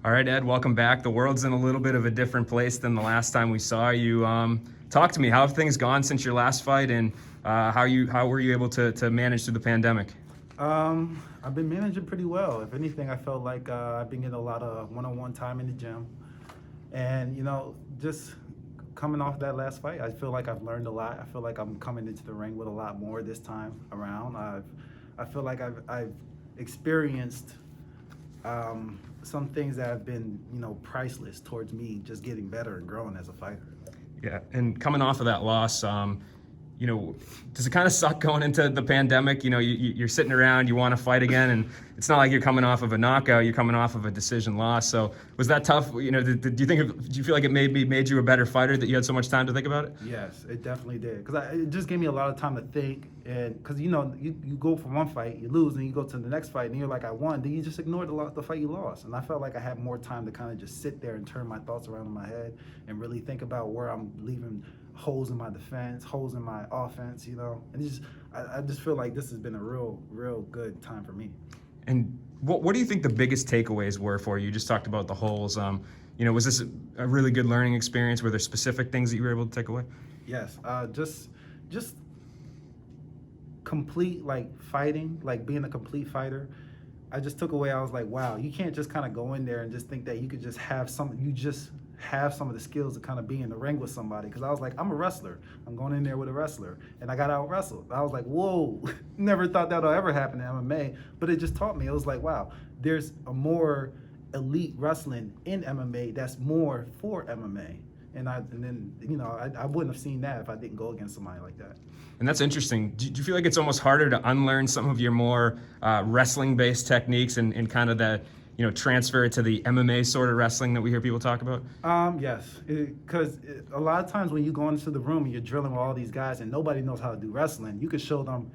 All right, Ed, welcome back. The world's in a little bit of a different place than the last time we saw you. Talk to me. How have things gone since your last fight, and how were you able to manage through the pandemic? I've been managing pretty well. If anything, I felt like I've been getting a lot of one-on-one time in the gym. And, just coming off that last fight, I feel like I've learned a lot. I feel like I'm coming into the ring with a lot more this time around. I feel like I've experienced some things that have been, priceless towards me just getting better and growing as a fighter. Yeah, and coming off of that loss, does it kind of suck going into the pandemic? You're sitting around, you want to fight again, and it's not like you're coming off of a knockout, you're coming off of a decision loss. So was that tough? Do you feel like it made you a better fighter that you had so much time to think about it? Yes, it definitely did. Because it just gave me a lot of time to think. And because, you go from one fight, you lose, and you go to the next fight, and you're like, I won. Then you just ignore the fight you lost. And I felt like I had more time to kind of just sit there and turn my thoughts around in my head and really think about where I'm leaving holes in my defense, holes in my offense, And I just feel like this has been a real good time for me. And what do you think the biggest takeaways were for you? You just talked about the holes. Was this a really good learning experience? Were there specific things that you were able to take away? Yes, just complete fighting, being a complete fighter. I just took away. I was like, wow, you can't just kind of go in there and just think that you could just have some. You just have some of the skills to kind of be in the ring with somebody. Because I was like, I'm a wrestler. I'm going in there with a wrestler, and I got out wrestled. I was like, whoa, never thought that'll ever happen in MMA. But it just taught me. It was like, wow, there's a more elite wrestling in MMA that's more for MMA. And then I wouldn't have seen that if I didn't go against somebody like that. And that's interesting. Do you feel like it's almost harder to unlearn some of your more wrestling-based techniques and kind of that, transfer it to the MMA sort of wrestling that we hear people talk about? Yes, because a lot of times when you go into the room and you're drilling with all these guys and nobody knows how to do wrestling, you could show them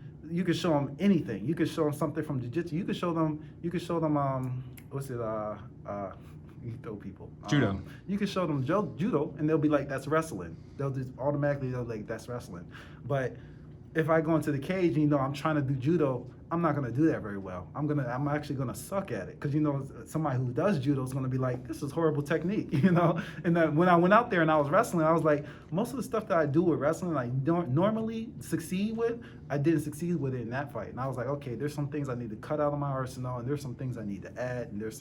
anything. You could show them something from jiu-jitsu. You could show them you throw people. Judo. You can show them judo, and they'll be like, "That's wrestling." They'll be like, "That's wrestling." But if I go into the cage and I'm trying to do judo, I'm not gonna do that very well. I'm actually gonna suck at it because somebody who does judo is gonna be like, "This is horrible technique," And then when I went out there and I was wrestling, I was like, most of the stuff that I do with wrestling, I don't normally succeed with. I didn't succeed with it in that fight, and I was like, okay, there's some things I need to cut out of my arsenal, and there's some things I need to add, and there's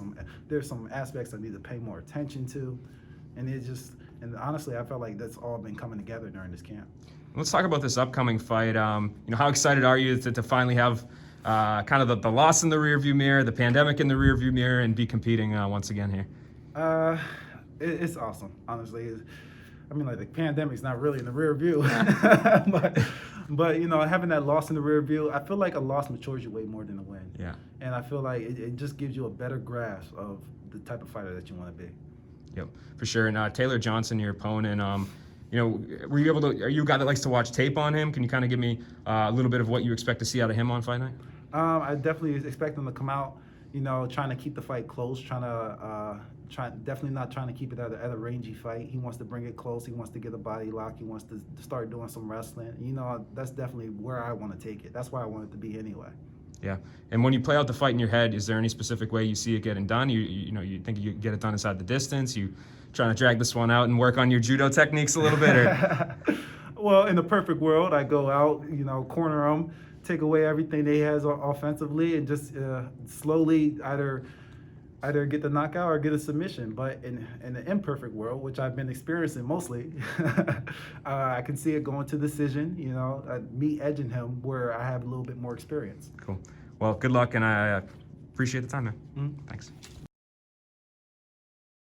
some aspects I need to pay more attention to, and honestly, I felt like that's all been coming together during this camp. Let's talk about this upcoming fight. How excited are you to finally have kind of the loss in the rearview mirror, the pandemic in the rearview mirror, and be competing once again here? It's awesome, honestly. The pandemic's not really in the rear view, but having that loss in the rear view, I feel like a loss matures you way more than a win. Yeah. And I feel like it just gives you a better grasp of the type of fighter that you want to be. Yep, for sure. And Taylor Johnson, your opponent, were you able to? Are you a guy that likes to watch tape on him? Can you kind of give me a little bit of what you expect to see out of him on fight night? I definitely expect him to come out, trying to keep the fight close, definitely not trying to keep it at a rangy fight. He wants to bring it close. He wants to get a body lock. He wants to start doing some wrestling. That's definitely where I want to take it. That's where I want it to be anyway. Yeah, and when you play out the fight in your head, is there any specific way you see it getting done? You think you get it done inside the distance? You trying to drag this one out and work on your judo techniques a little bit? Or? Well, in the perfect world, I go out, corner them, take away everything they has offensively, and just slowly either get the knockout or get a submission. But in the imperfect world, which I've been experiencing mostly, I can see it going to decision, me edging him where I have a little bit more experience. Cool. Well, good luck, and I appreciate the time, man. Mm-hmm. Thanks.